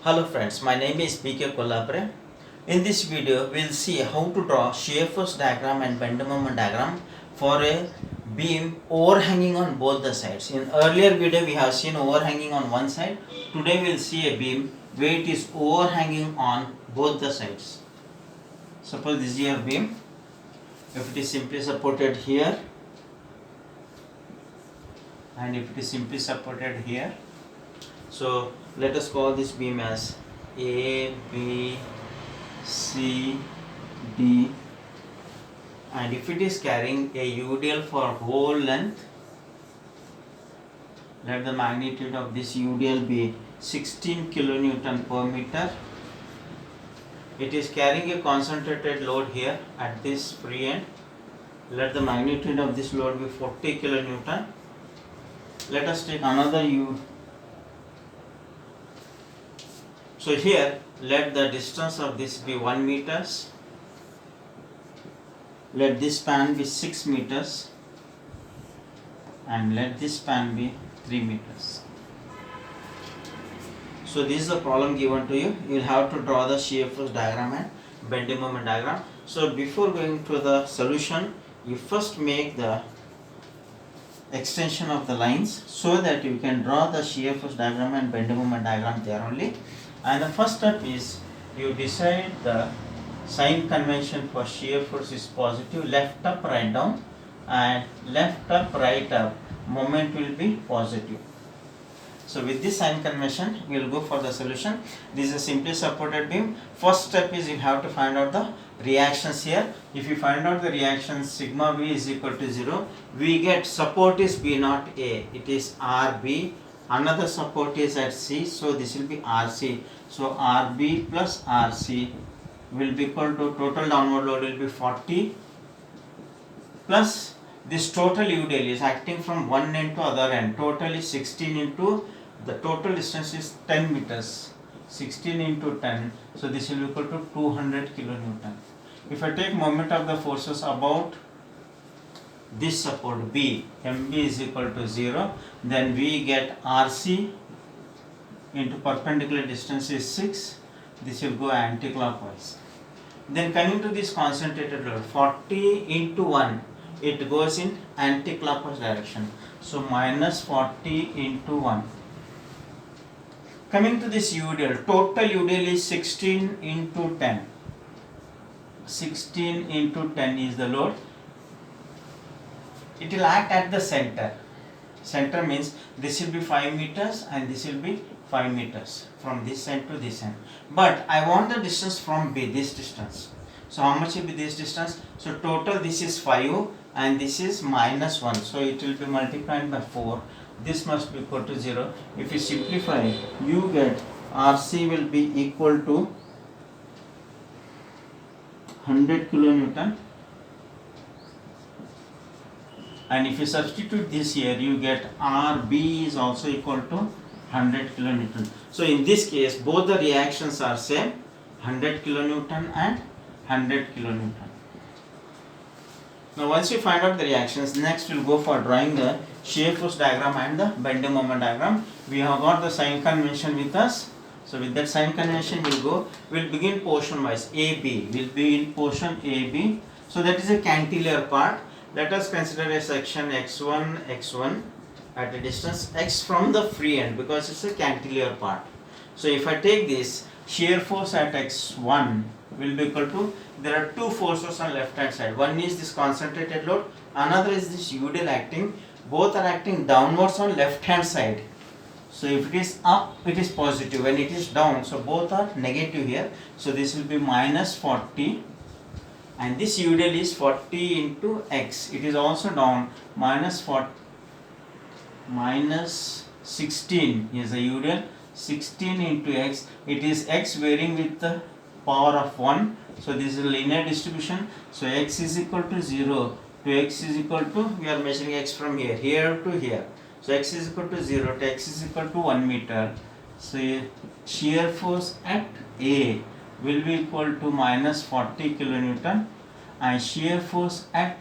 Hello friends, my name is PK Kollapure. In this video, we will see how to draw shear force diagram and bend moment diagram for a beam overhanging on both the sides. In earlier video, we have seen overhanging on one side. Today, we will see a beam where it is overhanging on both the sides. Suppose this is your beam. If it is simply supported here and if it is simply supported here. So let us call this beam as A, B, C, D, and if it is carrying a UDL for whole length, let the magnitude of this UDL be 16 kilonewton per meter. It is carrying a concentrated load here at this free end. Let the magnitude of this load be 40 kilonewton. Let us take another So here, let the distance of this be 1 meters. Let this span be 6 meters. And let this span be 3 meters. So this is the problem given to you. You will have to draw the shear force diagram and bending moment diagram. So before going to the solution, you first make the extension of the lines so that you can draw the shear force diagram and bending moment diagram there only. And the first step is you decide the sign convention for shear force is positive, left up, right down, and left up, right up, moment will be positive. So with this sign convention, we will go for the solution. This is a simply supported beam. First step is you have to find out the reactions here. If you find out the reactions, sigma V is equal to 0, we get support is B naught A, it is RB. Another support is at C, so this will be RC. So RB plus RC will be equal to total downward load will be 40 plus this total UDL is acting from one end to other end. Total is 16 into the total distance is 10 meters. 16 into 10. So this will be equal to 200 kilonewton. If I take moment of the forces about this support B, MB is equal to 0, then we get RC into perpendicular distance is 6, this will go anti-clockwise. Then coming to this concentrated load, 40 into 1, it goes in anti-clockwise direction. So minus 40 into 1. Coming to this UDL, total UDL is 16 into 10. 16 into 10 is the load. It will act at the center. Center means this will be 5 meters and this will be 5 meters from this end to this end. But I want the distance from B, this distance. So how much will be this distance? So total this is 5 and this is minus 1. So it will be multiplied by 4. This must be equal to 0. If you simplify, you get RC will be equal to 100 kilonewton. And if you substitute this here, you get RB is also equal to 100 kilonewton. So in this case, both the reactions are same, 100 kilonewton and 100 kilonewton. Now once you find out the reactions, next we'll go for drawing the shear force diagram and the bending moment diagram. We have got the sign convention with us. So with that sign convention we'll begin portion wise. AB will be in portion AB. So that is a cantilever part. Let us consider a section x1 at a distance x from the free end because it's a cantilever part. So if I take this, shear force at x1 will be equal to, there are two forces on left hand side. One is this concentrated load, another is this UDL acting. Both are acting downwards on left hand side. So if it is up, it is positive. When it is down, so both are negative here. So this will be minus 40. And this UDL is 40 into x. It is also down, minus 40, minus 16 is the UDL. 16 into x. It is x varying with the power of 1. So this is a linear distribution. So x is equal to 0 to x is equal to, we are measuring x from here to here. So x is equal to 0 to x is equal to 1 meter. So shear force at A will be equal to minus 40 kilonewton and shear force at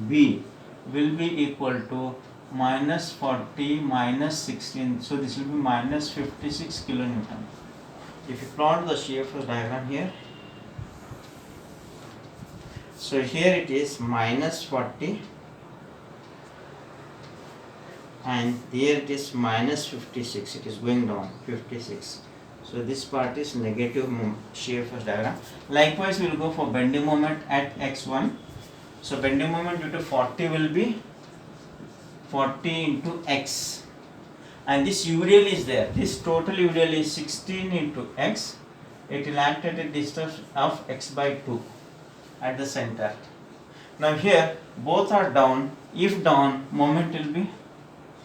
B will be equal to minus 40 minus 16. So this will be minus 56 kilonewton. If you plot the shear force diagram here, so here it is minus 40 and here it is minus 56, it is going down 56. So this part is negative shear force diagram. Likewise we will go for bending moment at x1. So bending moment due to 40 will be 40 into x, and this UDL is there. This total UDL is 16 into x. It will act at a distance of x by 2 at the center. Now here both are down. If down, moment will be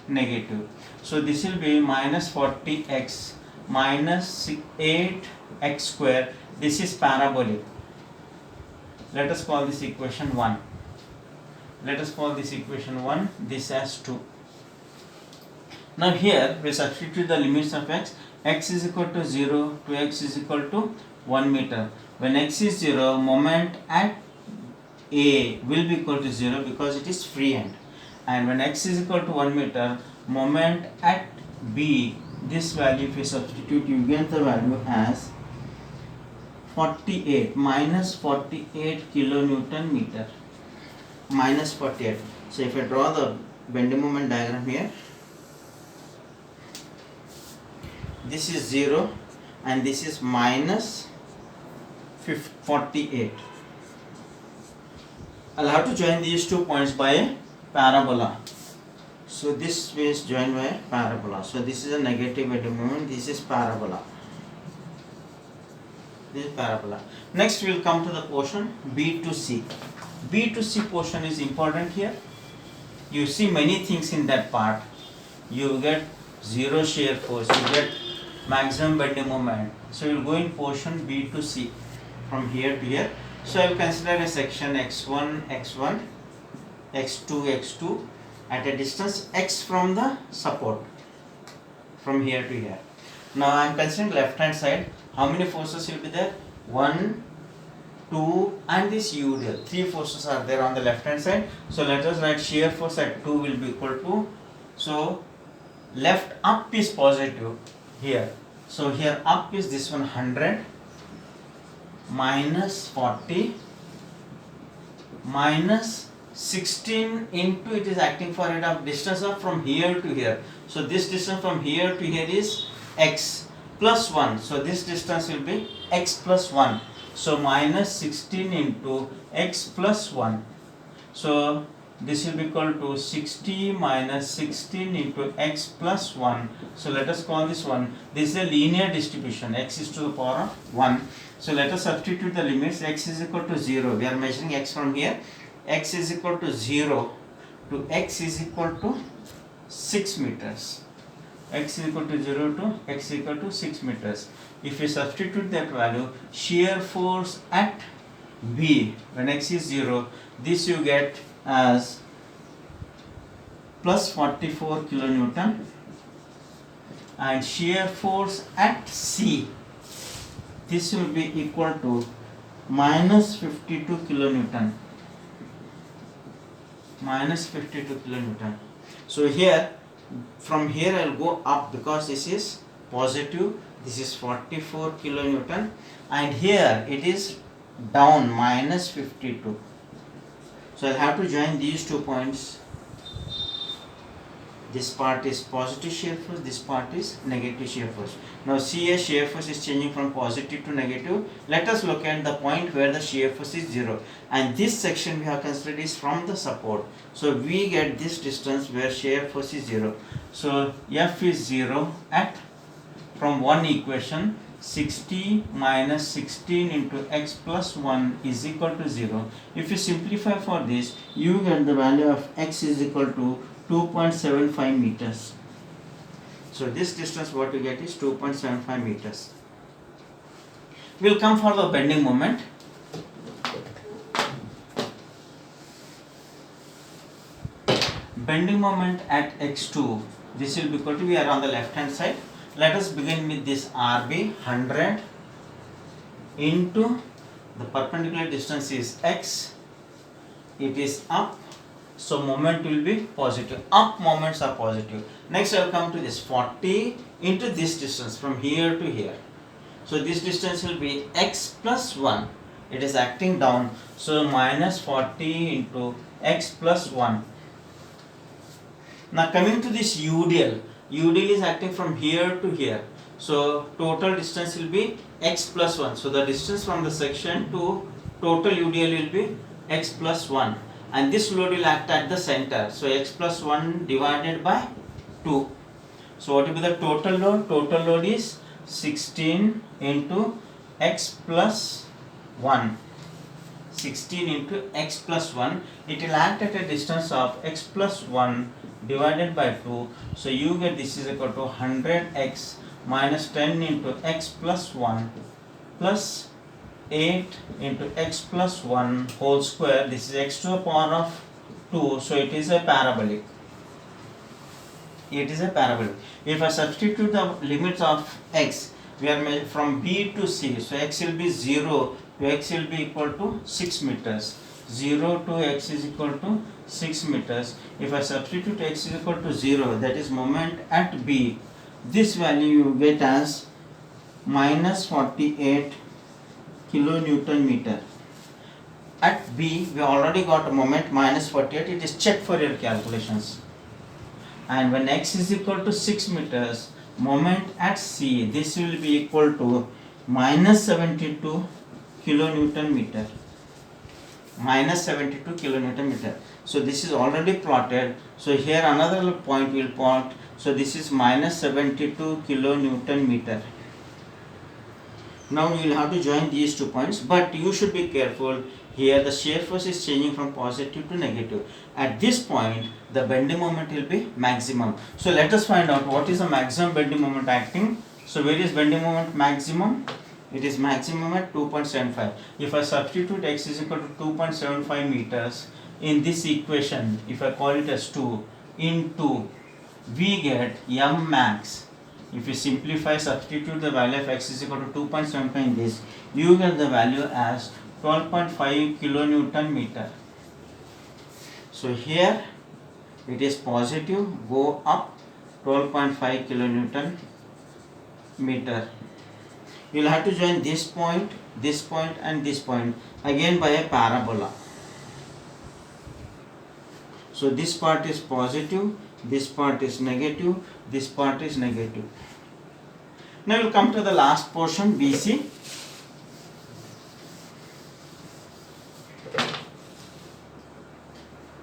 negative. So this will be minus 40x minus 8x square. This is parabolic. Let us call this equation 1. Let us call this equation 1, this as 2. Now here we substitute the limits of x is equal to 0 to x is equal to 1 meter. When x is 0, moment at A will be equal to 0 because it is free end. And when x is equal to 1 meter, moment at B, this value if you substitute, you get the value as 48 minus 48 kilonewton meter. Minus 48. So if I draw the bending moment diagram here, this is 0 and this is minus 48. I'll have to join these 2 points by a parabola. So this is joined by a parabola. So this is a negative bending moment, this is parabola. This is parabola. Next we will come to the portion B to C. B to C portion is important here. You see many things in that part. You get zero shear force, you get maximum bending moment. So you will go in portion B to C from here to here. So I will consider a section x1, x1, x2, x2 at a distance x from the support from here to here. Now I am considering left hand side. How many forces will be there? 1, 2 and this UDL. 3 forces are there on the left hand side. So let us write shear force at 2 will be equal to, so left up is positive here. So here up is this one 100 minus 40 minus 16 into, it is acting for a distance of from here to here. So this distance from here to here is x plus 1. So this distance will be x plus 1. So minus 16 into x plus 1. So this will be equal to 60 minus 16 into x plus 1. So let us call this one. This is a linear distribution. X is to the power of 1. So let us substitute the limits. X is equal to 0. We are measuring x from here. X is equal to 0 to x is equal to 6 meters. X is equal to 0 to x is equal to 6 meters. If you substitute that value, shear force at B when x is 0, this you get as plus 44 kilonewton, and shear force at C, this will be equal to minus 52 kilonewton. Minus 52 kilonewton. So here, from here I will go up because this is positive. This is 44 kilonewton, and here it is down minus 52. So I'll have to join these 2 points. This part is positive shear force, this part is negative shear force. Now see, a shear force is changing from positive to negative. Let us look at the point where the shear force is 0, and this section we have considered is from the support. So we get this distance where shear force is 0. So F is 0 at, from one equation, 60 minus 16 into x plus 1 is equal to 0. If you simplify for this, you get the value of x is equal to 2.75 meters. So this distance what you get is 2.75 meters. We will come for the bending moment. Bending moment at x2, this will be equal to, we are on the left hand side. Let us begin with this RB 100 into the perpendicular distance is x, it is up, so moment will be positive. Up moments are positive. Next I will come to this 40 into this distance from here to here. So this distance will be x plus 1. It is acting down. So minus 40 into x plus 1. Now coming to this UDL. UDL is acting from here to here. So total distance will be x plus 1. So the distance from the section to total UDL will be x plus 1. And this load will act at the center. So x plus 1 divided by 2. So what will be the total load? Total load is 16 into x plus 1. 16 into x plus 1. It will act at a distance of x plus 1 divided by 2. So you get this is equal to 100x minus 10 into x plus 1 plus 8 into x plus 1 whole square. This is x to the power of 2. So it is a parabolic. It is a parabolic. If I substitute the limits of x, we are from b to c. So x will be 0 to x will be equal to 6 meters. 0 to x is equal to 6 meters. If I substitute x is equal to 0, that is moment at b, this value you get as minus 48 kilonewton meter. At b, we already got a moment minus 48. It is checked for your calculations. And when x is equal to 6 meters, moment at c, this will be equal to minus 72 kilonewton meter. Minus 72 kilonewton meter. So this is already plotted. So here another point will plot. So this is minus 72 kilonewton meter. Now you will have to join these 2 points, but you should be careful. Here the shear force is changing from positive to negative. At this point, the bending moment will be maximum. So let us find out what is the maximum bending moment acting. So where is bending moment maximum? It is maximum at 2.75. If I substitute x is equal to 2.75 meters in this equation, if I call it as 2 into, we get m max. If you simplify, substitute the value of x is equal to 2.75 in this, you get the value as 12.5 kilonewton meter. So here it is positive, go up 12.5 kilonewton meter. You will have to join this point and this point again by a parabola. So this part is positive, this part is negative, this part is negative. Now we will come to the last portion, BC.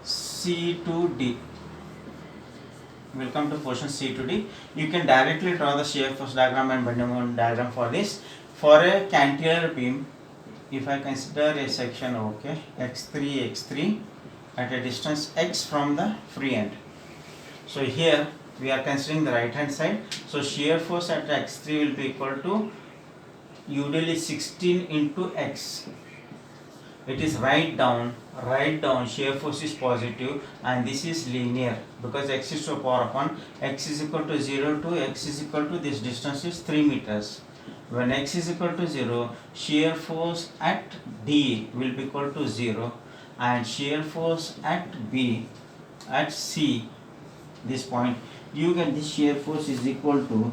C to D. We will come to portion C to D. You can directly draw the shear force diagram and bending moment diagram for this. For a cantilever beam, if I consider a section OK, x3 at a distance x from the free end. So here we are considering the right hand side. So shear force at x3 will be equal to usually 16 into x. It is right down, shear force is positive and this is linear because x is to the power of 1, x is equal to 0 to x is equal to this distance is 3 meters. When x is equal to 0, shear force at D will be equal to 0 and shear force at B, at C, this point, you get this shear force is equal to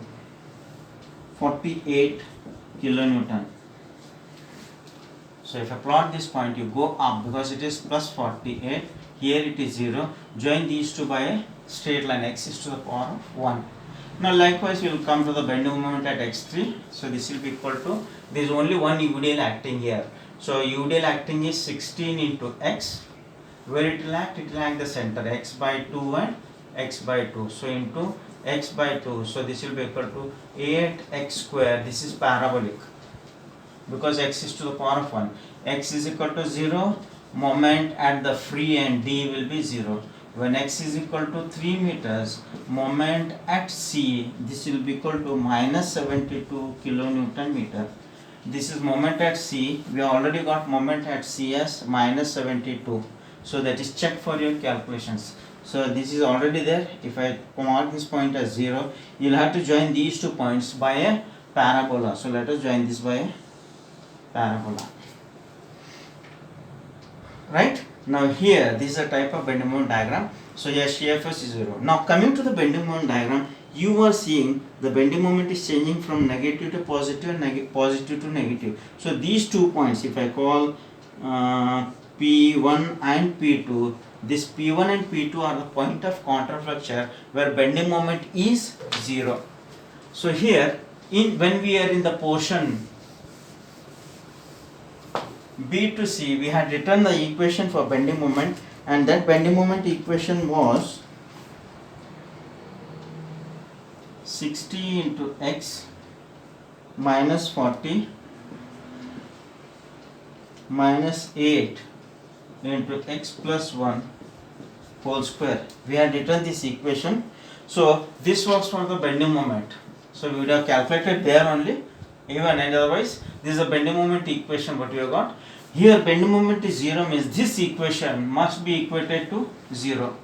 48 kilonewton. So if I plot this point, you go up because it is plus 48, here it is 0, join these two by a straight line, x is to the power of 1. Now likewise we will come to the bending moment at x3, so this will be equal to, there is only one UDL acting here. So UDL acting is 16 into x, where it will act the center, x by 2 and x by 2, so into x by 2, so this will be equal to 8x square, this is parabolic. Because x is to the power of 1, x is equal to 0, moment at the free end D will be 0. When x is equal to 3 meters, moment at C, this will be equal to minus 72 kilonewton meter. This is moment at C, we already got moment at C as minus 72. So that is checked for your calculations. So this is already there. If I mark this point as 0, you will have to join these 2 points by a parabola. So let us join this by a parabola. Right? Now here, this is a type of bending moment diagram. So here shear force is 0. Now coming to the bending moment diagram, you are seeing the bending moment is changing from negative to positive and positive to negative. So these 2 points, if I call P1 and P2, this P1 and P2 are the point of counterflexure where bending moment is 0. So here, when we are in the portion B to C, we had written the equation for bending moment, and that bending moment equation was 60 into x minus 40 minus 8 into x plus 1 whole square. We had written this equation. So this was for the bending moment. So we would have calculated there only, even, and otherwise this is a bending moment equation what we have got. Here bending moment is 0 means this equation must be equated to 0.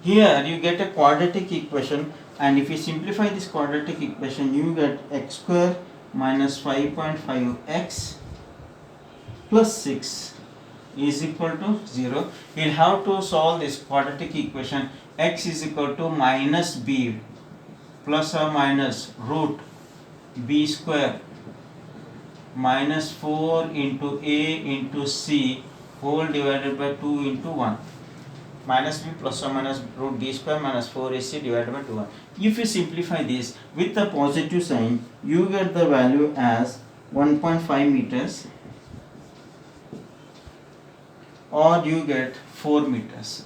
Here you get a quadratic equation, and if you simplify this quadratic equation, you get x square minus 5.5x plus 6 is equal to 0. You will have to solve this quadratic equation. X is equal to minus b plus or minus root b square minus 4 into a into c whole divided by 2 into 1. Minus b plus or minus root b square minus 4ac divided by 2. If you simplify this with the positive sign, you get the value as 1.5 meters, or you get 4 meters.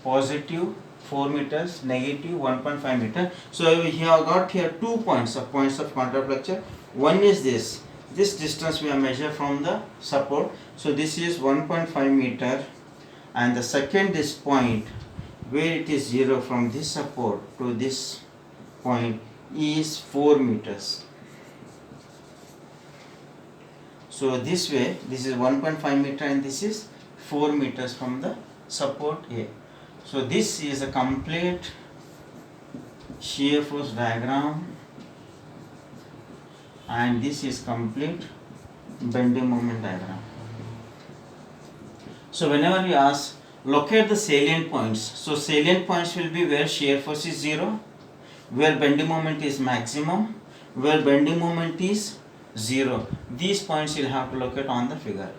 Positive 4 meters, negative 1.5 meter. So we have got here 2 points of counterflexure. One is this distance we have measured from the support. So this is 1.5 meter, and the second this point where it is 0 from this support to this point is 4 meters. So this way, this is 1.5 meter and this is 4 meters from the support A. So this is a complete shear force diagram, and this is complete bending moment diagram. So whenever we ask locate the salient points, so salient points will be where shear force is 0, where bending moment is maximum, where bending moment is 0. These points you'll have to locate on the figure.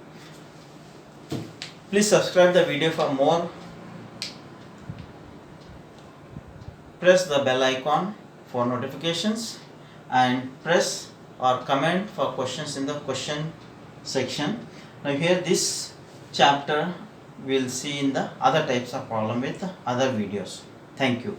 Please subscribe the video for more. Press the bell icon for notifications, and press or comment for questions in the question section. Now here this chapter we'll see in the other types of problem with other videos. Thank you.